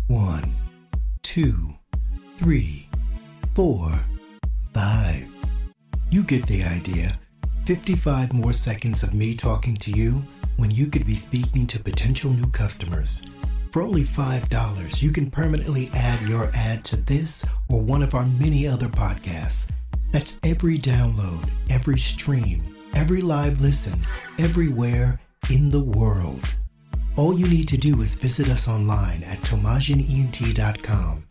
1, 2, 3, 4, 5. You get the idea. 55 more seconds of me talking to you when you could be speaking to potential new customers. For only $5, you can permanently add your ad to this or one of our many other podcasts. That's every download, every stream, every live listen, everywhere in the world. All you need to do is visit us online at tomasianent.com.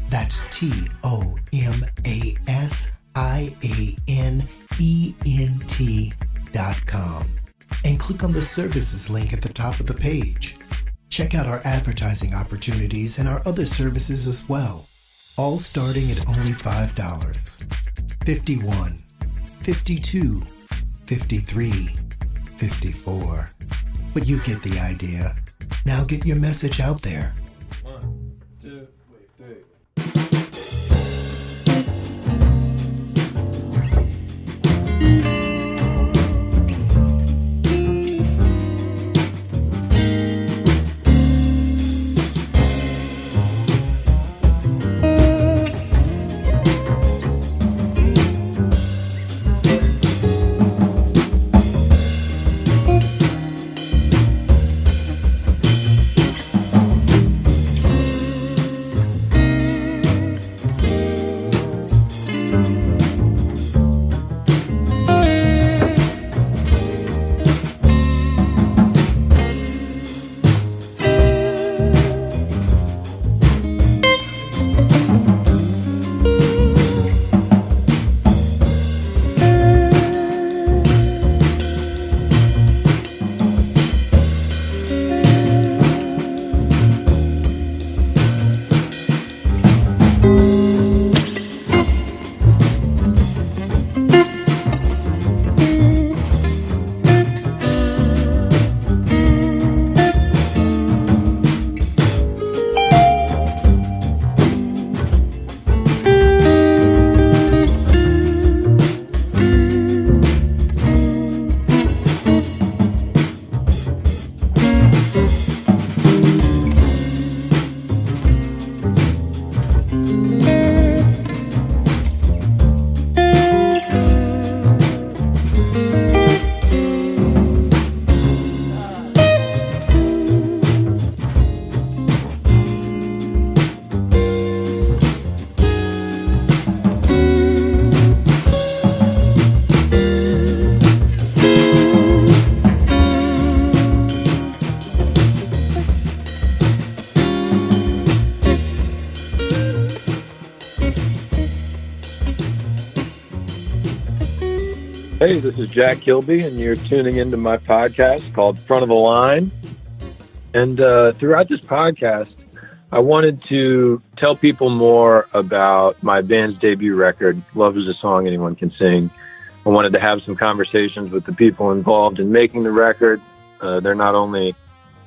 That's TOMASIANENT.com. And click on the services link at the top of the page. Check out our advertising opportunities and our other services as well, all starting at only $5. 51, 52, 53, 54. But you get the idea. Now get your message out there. 1, 2, 3. Hey, this is Jack Kilby, and you're tuning into my podcast called Front of the Line. And throughout this podcast, I wanted to tell people more about my band's debut record, Love is a Song Anyone Can Sing. I wanted to have some conversations with the people involved in making the record. They're not only,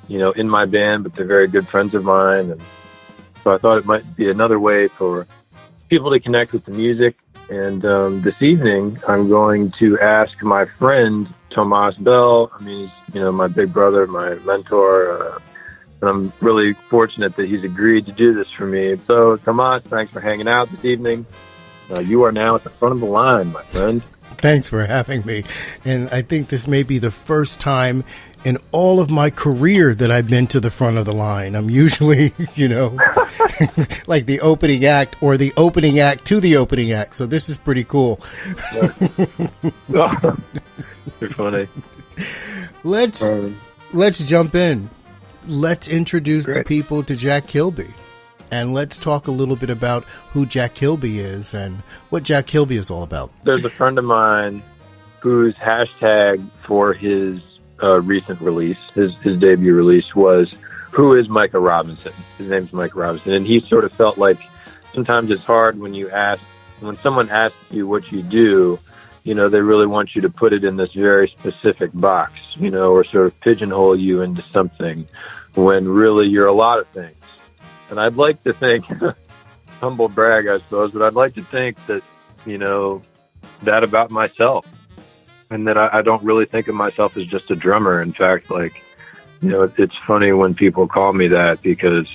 in my band, but they're very good friends of mine. And so I thought it might be another way for people to connect with the music. And this evening, I'm going to ask my friend, Tomas Bell. I mean, he's, my big brother, my mentor. And I'm really fortunate that he's agreed to do this for me. So, Tomas, thanks for hanging out this evening. You are now at the front of the line, my friend. Thanks for having me. And I think this may be the first time in all of my career that I've been to the front of the line. I'm usually, like the opening act or the opening act to the opening act. So this is pretty cool. You're funny. Let's jump in. Let's introduce the people to Jack Kilby. And let's talk a little bit about who Jack Kilby is and what Jack Kilby is all about. There's a friend of mine whose hashtag for his recent release, his debut release, was "Who is Micah Robinson?" His name's Micah Robinson. And he sort of felt like sometimes it's hard when someone asks you what you do, they really want you to put it in this very specific box, or sort of pigeonhole you into something when really you're a lot of things. And I'd like to think, humble brag, I suppose, but I'd like to think that, that about myself. And that I don't really think of myself as just a drummer. In fact, it's funny when people call me that because,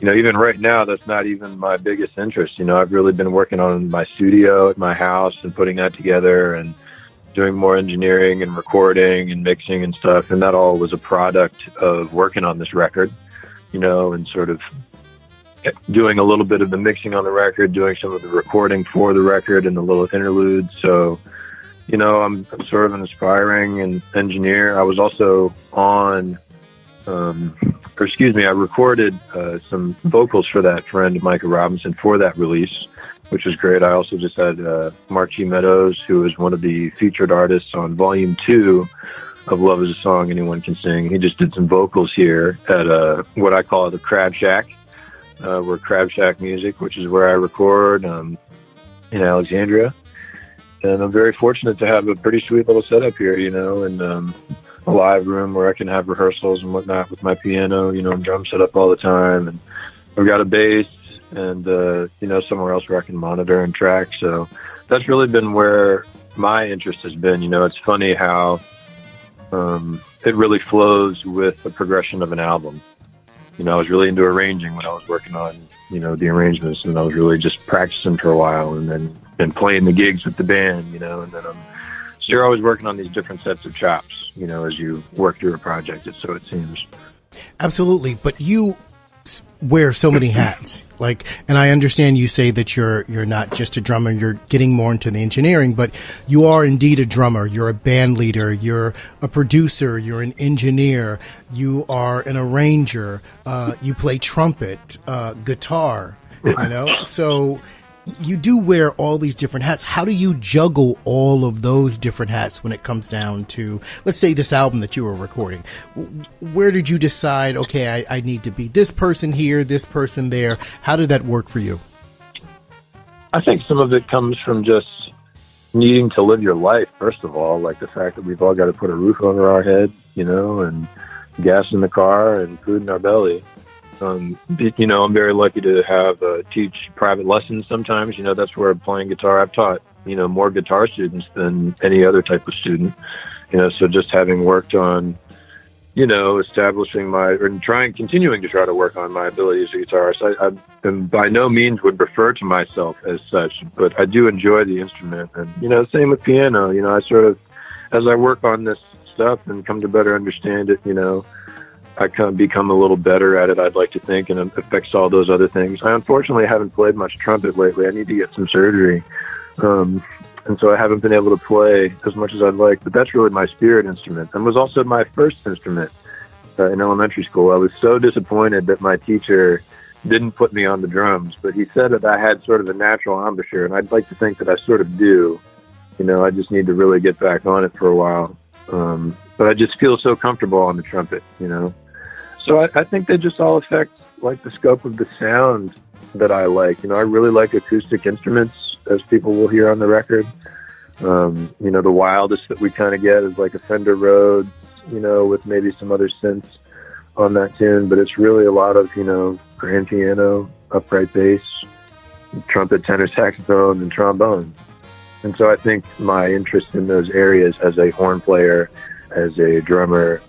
even right now, that's not even my biggest interest. I've really been working on my studio at my house and putting that together and doing more engineering and recording and mixing and stuff. And that all was a product of working on this record, and sort of doing a little bit of the mixing on the record, doing some of the recording for the record and the little interludes. So, I'm sort of an aspiring engineer. I was also I recorded some vocals for that friend, Micah Robinson, for that release, which was great. I also just had Marchie Meadows, who is one of the featured artists on Volume 2 of Love is a Song Anyone Can Sing. He just did some vocals here at what I call the Crab Shack. We're Crab Shack Music, which is where I record in Alexandria. And I'm very fortunate to have a pretty sweet little setup here, and a live room where I can have rehearsals and whatnot with my piano, and drum set up all the time. And I've got a bass and, somewhere else where I can monitor and track. So that's really been where my interest has been. It's funny how it really flows with the progression of an album. I was really into arranging when I was working on, the arrangements, and I was really just practicing for a while and then playing the gigs with the band, and then you're always working on these different sets of chops, as you work through a project, so it seems. Absolutely. But you wear so many hats, and I understand you say that you're not just a drummer, you're getting more into the engineering, but you are indeed a drummer. You're a band leader, you're a producer, you're an engineer, you are an arranger, you play trumpet, guitar, so you do wear all these different hats. How do you juggle all of those different hats when it comes down to, let's say, this album that you were recording? Where did you decide, okay, I need to be this person here, this person there? How did that work for you? I think some of it comes from just needing to live your life, first of all, like the fact that we've all got to put a roof over our head, and gas in the car and food in our belly. I'm very lucky to have teach private lessons sometimes. That's where playing guitar, I've taught, more guitar students than any other type of student. So just having worked on, establishing continuing to try to work on my ability as a guitarist. I by no means would refer to myself as such, but I do enjoy the instrument. And, same with piano. I sort of, as I work on this stuff and come to better understand it, I kind of become a little better at it, I'd like to think, and it affects all those other things. I unfortunately haven't played much trumpet lately. I need to get some surgery. And so I haven't been able to play as much as I'd like, but that's really my spirit instrument, and was also my first instrument in elementary school. I was so disappointed that my teacher didn't put me on the drums, but he said that I had sort of a natural embouchure, and I'd like to think that I sort of do. I just need to really get back on it for a while. But I just feel so comfortable on the trumpet, So I think they just all affect, the scope of the sound that I like. I really like acoustic instruments, as people will hear on the record. The wildest that we kind of get is like a Fender Rhodes, with maybe some other synths on that tune. But it's really a lot of, grand piano, upright bass, trumpet, tenor, saxophone, and trombone. And so I think my interest in those areas as a horn player, as a drummer,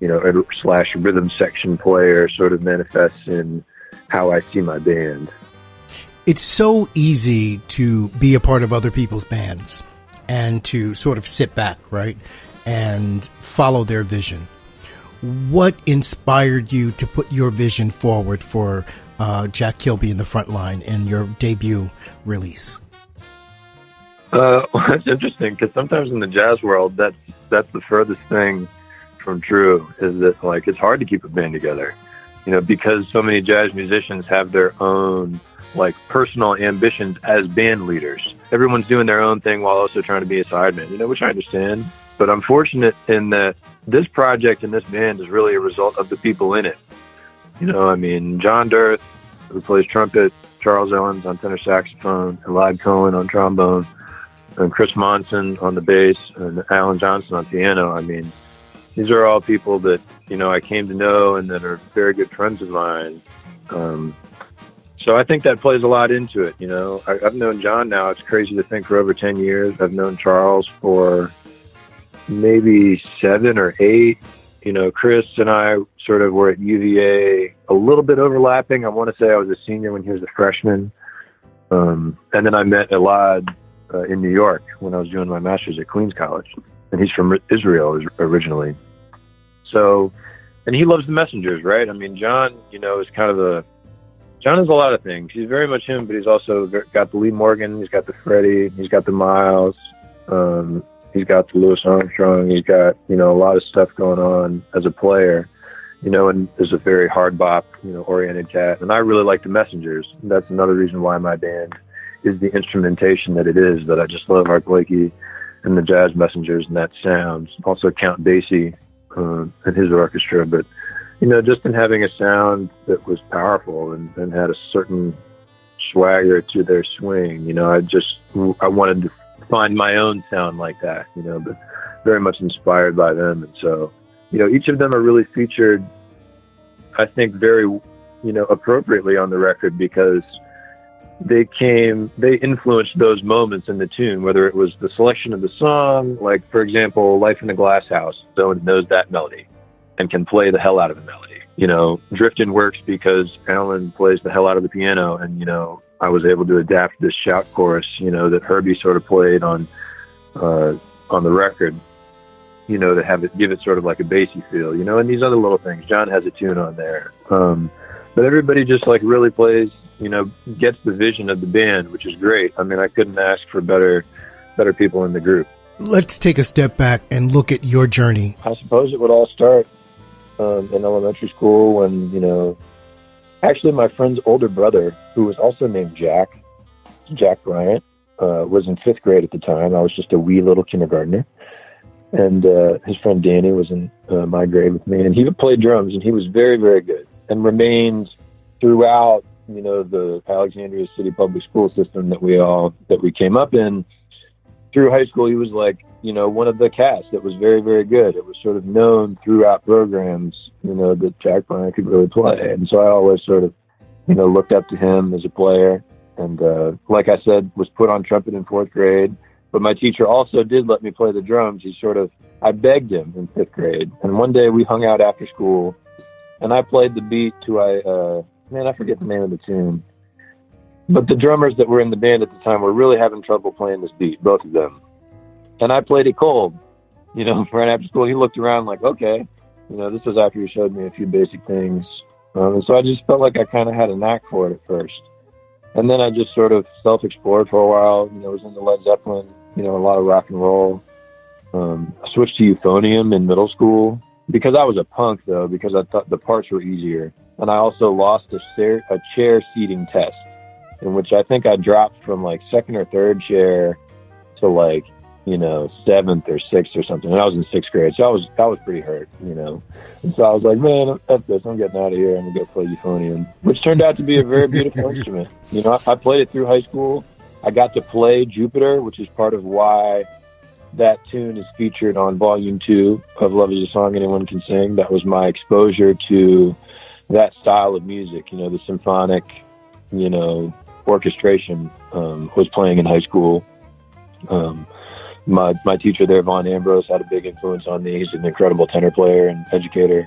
/ rhythm section player sort of manifests in how I see my band. It's so easy to be a part of other people's bands and to sort of sit back, right, and follow their vision. What inspired you to put your vision forward for Jack Kilby in the front line in your debut release? Well, that's interesting, because sometimes in the jazz world, that's the furthest thing from true, is that it's hard to keep a band together, because so many jazz musicians have their own personal ambitions as band leaders. Everyone's doing their own thing while also trying to be a sideman, which I understand. But I'm fortunate in that this project and this band is really a result of the people in it. John Dirth, who plays trumpet, Charles Owens on tenor saxophone, Elad Cohen on trombone, and Chris Monson on the bass, and Alan Johnson on piano. These are all people that, I came to know and that are very good friends of mine. So I think that plays a lot into it. I've known John now, it's crazy to think, for over 10 years. I've known Charles for maybe 7 or 8, Chris and I sort of were at UVA a little bit overlapping. I want to say I was a senior when he was a freshman. And then I met Elad in New York when I was doing my master's at Queens College. And he's from Israel originally. So, and he loves the Messengers, right? I mean, John, is kind of John is a lot of things. He's very much him, but he's also got the Lee Morgan, he's got the Freddie, he's got the Miles, he's got the Louis Armstrong, he's got, a lot of stuff going on as a player, and is a very hard bop, oriented cat. And I really like the Messengers. That's another reason why my band is the instrumentation that it is, that I just love Art Blakey and the Jazz Messengers and that sound. Also Count Basie and his orchestra, but just in having a sound that was powerful and had a certain swagger to their swing, I wanted to find my own sound like that, but very much inspired by them. And so, each of them are really featured, I think, very, appropriately on the record, because they influenced those moments in the tune, whether it was the selection of the song, like, for example, Life in a Glass House. Someone knows that melody and can play the hell out of the melody. Driftin' works because Alan plays the hell out of the piano, and, I was able to adapt this shout chorus, that Herbie sort of played on the record, to give it sort of like a bassy feel, and these other little things. John has a tune on there. But everybody just really plays, gets the vision of the band, which is great. I mean, I couldn't ask for better people in the group. Let's take a step back and look at your journey. I suppose it would all start in elementary school when, actually my friend's older brother, who was also named Jack Bryant, was in 5th grade at the time. I was just a wee little kindergartner. And his friend Danny was in my grade with me. And he would play drums, and he was very, very good, and remained throughout, the Alexandria City public school system that we came up in. Through high school, he was one of the cast that was very, very good. It was sort of known throughout programs, that Jack Bryant could really play. And so I always sort of, looked up to him as a player. And like I said, was put on trumpet in 4th grade. But my teacher also did let me play the drums. I begged him in 5th grade. And one day we hung out after school, and I played the beat to, I forget the name of the tune. But the drummers that were in the band at the time were really having trouble playing this beat, both of them. And I played it cold, right after school. He looked around like, okay, this was after he showed me a few basic things. And so I just felt like I kind of had a knack for it at first. And then I just sort of self-explored for a while. Was into Led Zeppelin, a lot of rock and roll. I switched to euphonium in middle school because I was a punk, though, because I thought the parts were easier. And I also lost a chair seating test, in which I think I dropped from 2nd or 3rd chair to 7th or 6th or something. And I was in 6th grade, so I was pretty hurt, And so I was like, man, that's this. I'm getting out of here. I'm gonna go play euphonium, which turned out to be a very beautiful instrument. I played it through high school. I got to play Jupiter, which is part of why that tune is featured on Volume 2 of Love Is a Song Anyone Can Sing. That was my exposure to that style of music, the symphonic, orchestration was playing in high school. My teacher there, Von Ambrose, had a big influence on me. He's an incredible tenor player and educator,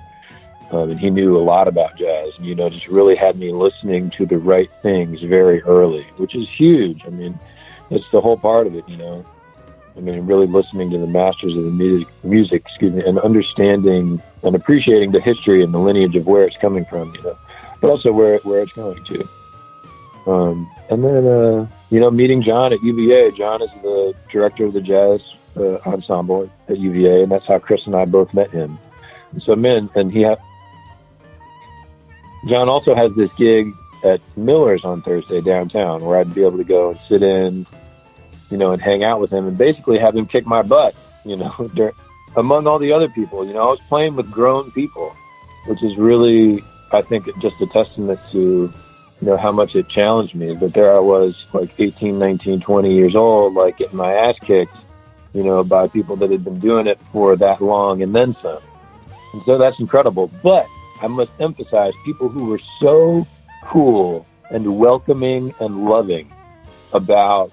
and he knew a lot about jazz. And, just really had me listening to the right things very early, which is huge. I mean, it's the whole part of it, really listening to the masters of the music, and understanding and appreciating the history and the lineage of where it's coming from, but also where it's going to. And then, meeting John at UVA. John is the director of the jazz ensemble at UVA, and that's how Chris and I both met him. And so, John also has this gig at Miller's on Thursday downtown, where I'd be able to go and sit in, and hang out with him and basically have him kick my butt, among all the other people. I was playing with grown people, which is really, I think, just a testament to, how much it challenged me. But there I was, 18, 19, 20 years old, getting my ass kicked, by people that had been doing it for that long and then some. And so that's incredible. But I must emphasize, people who were so cool and welcoming and loving about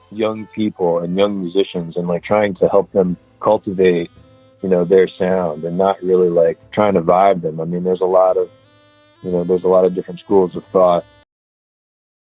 young people and young musicians, and trying to help them cultivate their sound and not really like trying to vibe them. I mean, there's a lot of different schools of thought